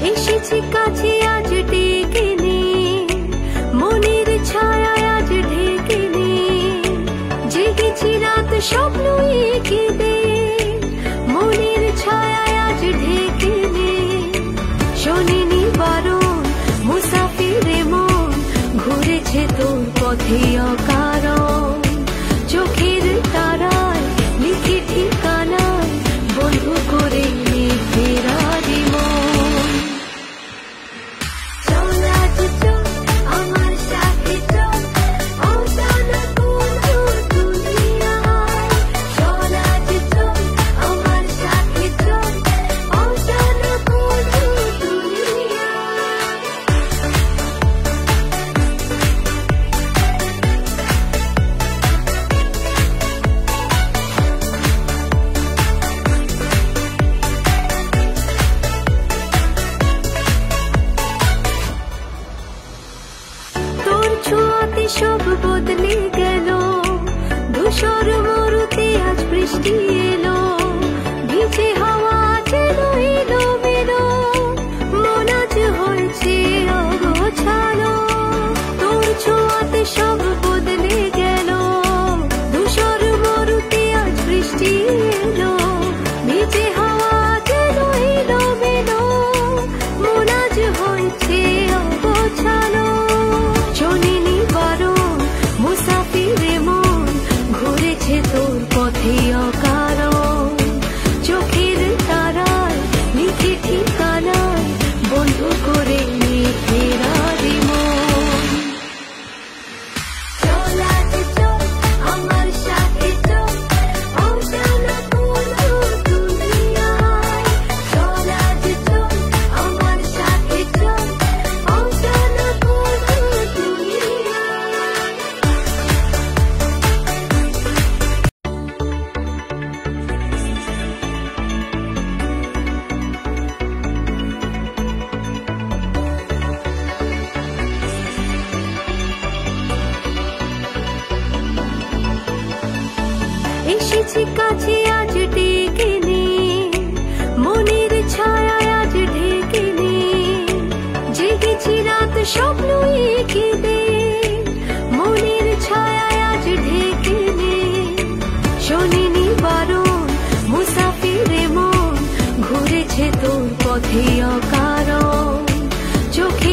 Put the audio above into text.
এসেছি কাছে আজ ডেকে নে, মনের ছায়া আজ ঢেকে নে, জেগেছি রাত স্বপ্ন এঁকে দে, মনের ছায়া আজ ঢেকে নে। শোনেনি বারণ মুসাফিরে মন, ঘুরেছে তোর পথে অকারণ, চোখের তারায় লিখে ঠিকানায় বন্ধু করে নে ফেরারি মন। চল আজ চল আমার সাথে চল, অজানা কোনো দুনিয়ায়। চল আজ চল আমার সাথে চল, অজানা কোনো দুনিয়ায়। তোর ছোঁয়াতে সব বদলে গেল, ধূসর মরুতে আজ বৃষ্টি এলো, ভিজে হাওয়া যেন এলো মেলো, মন আজ হয়েছে অগোছালো। তোর ছোঁয়াতে সব বদলে গেল, ধূসর মরুতে আজ বৃষ্টি এলো, ভিজে হাওয়া যেন এলো মেলো, মন আজ হয়েছে অগোছালো। শোনেনি বারণ মুসাফিরে মন, ঘুরেছে তোর পথে অকারণ, চোখের তারায় লিখে ঠিকানায় বন্ধু করে নে ফেরারি মন। চল আজ চল আমার সাথে চল, অজানা কোনো দুনিয়ায়। চল আজ চল আমার সাথে চল, অজানা কোনো দুনিয়ায়। এসেছি কাছে আজ ডেকে নে, মনের ছায়া আজ ঢেকে নে, জেগেছি রাত স্বপ্ন এঁকে দে, মনের ছায়া আজ ঢেকে নে। শোনেনি বারণ মুসাফিরে মন, ঘুরেছে তোর পথে অকারণ, চোখে